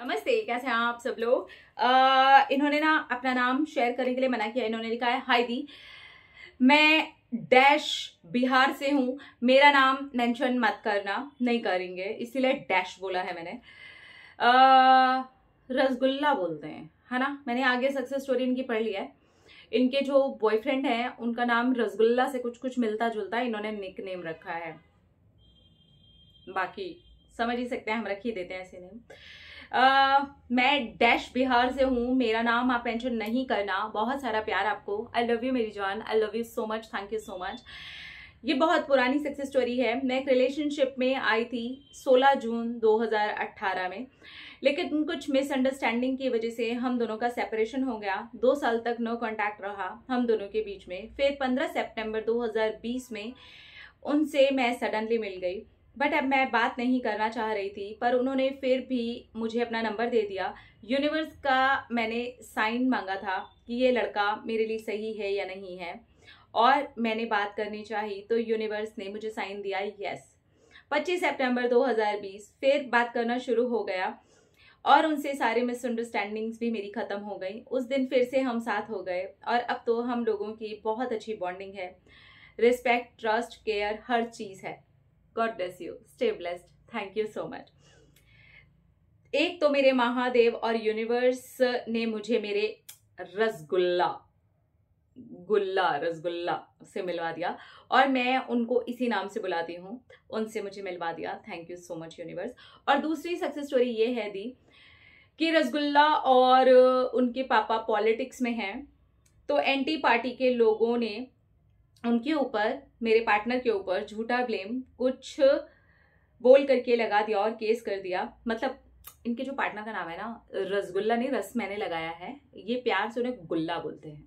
नमस्ते, कैसे हैं आप सब लोग। इन्होंने ना अपना नाम शेयर करने के लिए मना किया। इन्होंने लिखा है, हाय दी, मैं डैश बिहार से हूँ, मेरा नाम मेंशन मत करना। नहीं करेंगे, इसीलिए डैश बोला है मैंने। रसगुल्ला बोलते हैं, है ना। मैंने आगे सक्सेस स्टोरी इनकी पढ़ लिया है। इनके जो बॉयफ्रेंड हैं उनका नाम रसगुल्ला से कुछ कुछ मिलता जुलता है, इन्होंने निक नेम रखा है। बाकी समझ ही सकते हैं, हम रख ही देते हैं ऐसे नेम। मैं डैश बिहार से हूँ, मेरा नाम आप मेंशन नहीं करना। बहुत सारा प्यार आपको। आई लव यू मेरी जान, I love you so much, thank you so much. ये बहुत पुरानी सक्सेस स्टोरी है। मैं एक रिलेशनशिप में आई थी 16 जून 2018 में, लेकिन कुछ मिसअंडरस्टैंडिंग की वजह से हम दोनों का सेपरेशन हो गया। 2 साल तक नो कांटेक्ट रहा हम दोनों के बीच में। फिर 15 सितंबर 2020 में उनसे मैं सडनली मिल गई, बट अब मैं बात नहीं करना चाह रही थी, पर उन्होंने फिर भी मुझे अपना नंबर दे दिया। यूनिवर्स का मैंने साइन मांगा था कि ये लड़का मेरे लिए सही है या नहीं है, और मैंने बात करनी चाहिए तो यूनिवर्स ने मुझे साइन दिया यस। 25 सितंबर 2020 फिर बात करना शुरू हो गया और उनसे सारे मिसअंडरस्टैंडिंग्स भी मेरी खत्म हो गई। उस दिन फिर से हम साथ हो गए और अब तो हम लोगों की बहुत अच्छी बॉन्डिंग है। रिस्पेक्ट, ट्रस्ट, केयर, हर चीज है। God bless you, stay blessed, thank you so much. एक तो मेरे महादेव और यूनिवर्स ने मुझे मेरे रसगुल्ला से मिलवा दिया, और मैं उनको इसी नाम से बुलाती हूँ। उनसे मुझे मिलवा दिया, thank you so much universe. और दूसरी सक्सेस स्टोरी ये है दी कि रसगुल्ला और उनके पापा पॉलिटिक्स में हैं, तो एंटी पार्टी के लोगों ने उनके ऊपर, मेरे पार्टनर के ऊपर झूठा ब्लेम कुछ बोल करके लगा दिया और केस कर दिया। मतलब इनके जो पार्टनर का नाम है ना, रसगुल्ला नहीं, रस मैंने लगाया है, ये प्यार से उन्हें गुल्ला बोलते हैं,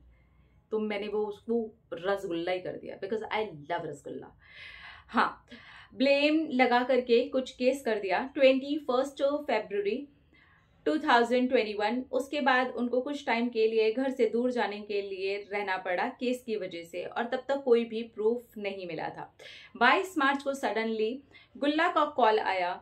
तो मैंने वो उसको रसगुल्ला ही कर दिया बिकॉज आई लव रसगुल्ला। हाँ, ब्लेम लगा करके कुछ केस कर दिया 21 फरवरी 2021। उसके बाद उनको कुछ टाइम के लिए घर से दूर जाने के लिए रहना पड़ा केस की वजह से, और तब तक कोई भी प्रूफ नहीं मिला था। 22 मार्च को सडनली गुल्ला का कॉल आया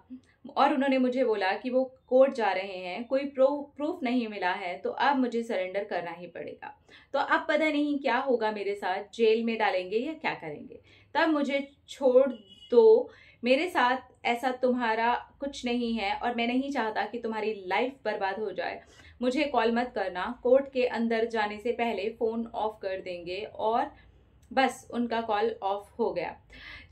और उन्होंने मुझे बोला कि वो कोर्ट जा रहे हैं, कोई प्रूफ नहीं मिला है, तो अब मुझे सरेंडर करना ही पड़ेगा। तो अब पता नहीं क्या होगा मेरे साथ, जेल में डालेंगे या क्या करेंगे। तब मुझे छोड़ दो, मेरे साथ ऐसा तुम्हारा कुछ नहीं है और मैं नहीं चाहता कि तुम्हारी लाइफ बर्बाद हो जाए। मुझे कॉल मत करना। कोर्ट के अंदर जाने से पहले फ़ोन ऑफ कर देंगे, और बस उनका कॉल ऑफ हो गया।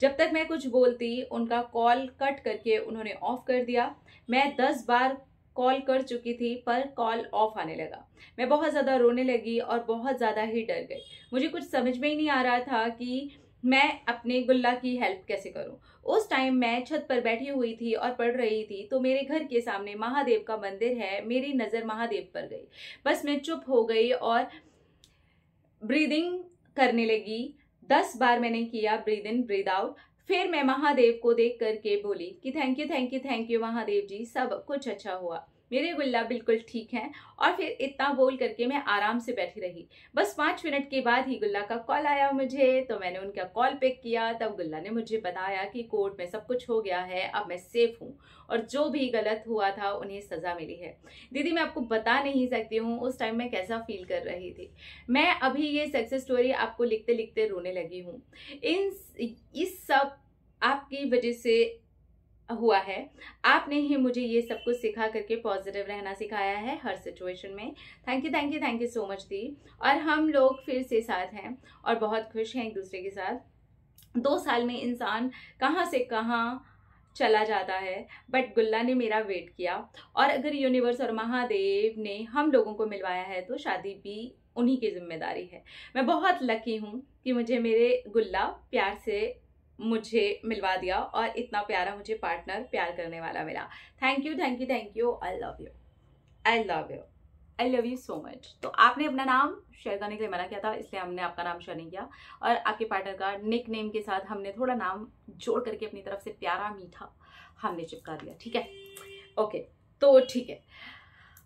जब तक मैं कुछ बोलती उनका कॉल कट करके उन्होंने ऑफ कर दिया। मैं 10 बार कॉल कर चुकी थी पर कॉल ऑफ आने लगा। मैं बहुत ज़्यादा रोने लगी और बहुत ज़्यादा ही डर गई। मुझे कुछ समझ में ही नहीं आ रहा था कि मैं अपने गुल्ला की हेल्प कैसे करूं। उस टाइम मैं छत पर बैठी हुई थी और पढ़ रही थी, तो मेरे घर के सामने महादेव का मंदिर है। मेरी नज़र महादेव पर गई, बस मैं चुप हो गई और ब्रीदिंग करने लगी। 10 बार मैंने किया ब्रीद इन ब्रीद आउट। फिर मैं महादेव को देख करके बोली कि thank you thank you thank you Mahadev ji, सब कुछ अच्छा हुआ, मेरे गुल्ला बिल्कुल ठीक है। और फिर इतना बोल करके मैं आराम से बैठी रही। बस 5 मिनट के बाद ही गुल्ला का कॉल आया मुझे, तो मैंने उनका कॉल पिक किया। तब गुल्ला ने मुझे बताया कि कोर्ट में सब कुछ हो गया है, अब मैं सेफ हूँ और जो भी गलत हुआ था उन्हें सजा मिली है। दीदी मैं आपको बता नहीं सकती हूँ उस टाइम मैं कैसा फील कर रही थी। मैं अभी ये सक्सेस स्टोरी आपको लिखते लिखते रोने लगी हूँ। इस सब आपकी वजह से हुआ है। आपने ही मुझे ये सब कुछ सिखा करके पॉजिटिव रहना सिखाया है हर सिचुएशन में। Thank you thank you thank you so much दी। और हम लोग फिर से साथ हैं और बहुत खुश हैं एक दूसरे के साथ। 2 साल में इंसान कहाँ से कहाँ चला जाता है, बट गुल्ला ने मेरा वेट किया, और अगर यूनिवर्स और महादेव ने हम लोगों को मिलवाया है तो शादी भी उन्हीं की जिम्मेदारी है। मैं बहुत लकी हूँ कि मुझे मेरे गुल्ला प्यार से मुझे मिलवा दिया और इतना प्यारा मुझे पार्टनर प्यार करने वाला मिला। Thank you thank you thank you, I love you, I love you, I love you so much. तो आपने अपना नाम शेयर करने के लिए मना किया था, इसलिए हमने आपका नाम शेयर नहीं किया, और आपके पार्टनर का निक नेम के साथ हमने थोड़ा नाम जोड़ करके अपनी तरफ से प्यारा मीठा हमने चिपका दिया। ठीक है, ओके, तो ठीक है।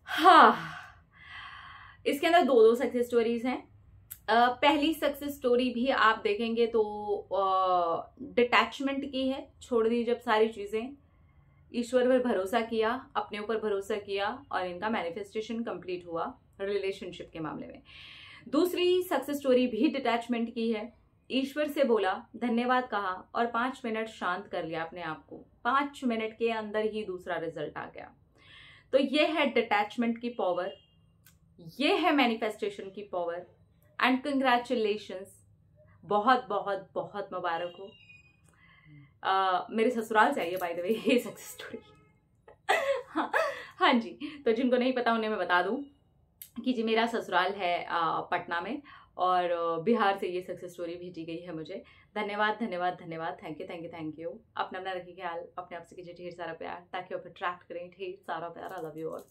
हाँ, इसके अंदर 2 सक्सेस स्टोरीज हैं। पहली सक्सेस स्टोरी भी आप देखेंगे तो डिटैचमेंट की है, छोड़ दी जब सारी चीजें, ईश्वर पर भरोसा किया, अपने ऊपर भरोसा किया और इनका मैनिफेस्टेशन कंप्लीट हुआ रिलेशनशिप के मामले में। दूसरी सक्सेस स्टोरी भी डिटैचमेंट की है। ईश्वर से बोला, धन्यवाद कहा और 5 मिनट शांत कर लिया अपने आप को। 5 मिनट के अंदर ही दूसरा रिजल्ट आ गया। तो ये है डिटैचमेंट की पावर, ये है मैनिफेस्टेशन की पावर। एंड कंग्रेचुलेशंस, बहुत बहुत बहुत मुबारक हो। मेरे ससुराल से आई है बाय द वे ये सक्सेस स्टोरी। हाँ जी, तो जिनको नहीं पता उन्हें मैं बता दूं कि जी मेरा ससुराल है पटना में और बिहार से ये सक्सेस स्टोरी भेजी गई है मुझे। धन्यवाद धन्यवाद धन्यवाद, thank you thank you thank you. अपना अपना रखिए ख्याल, अपने आप से कीजिए ढेर सारा प्यार ताकि आप अट्रैक्ट करें ढेर सारा प्यार। I love you all.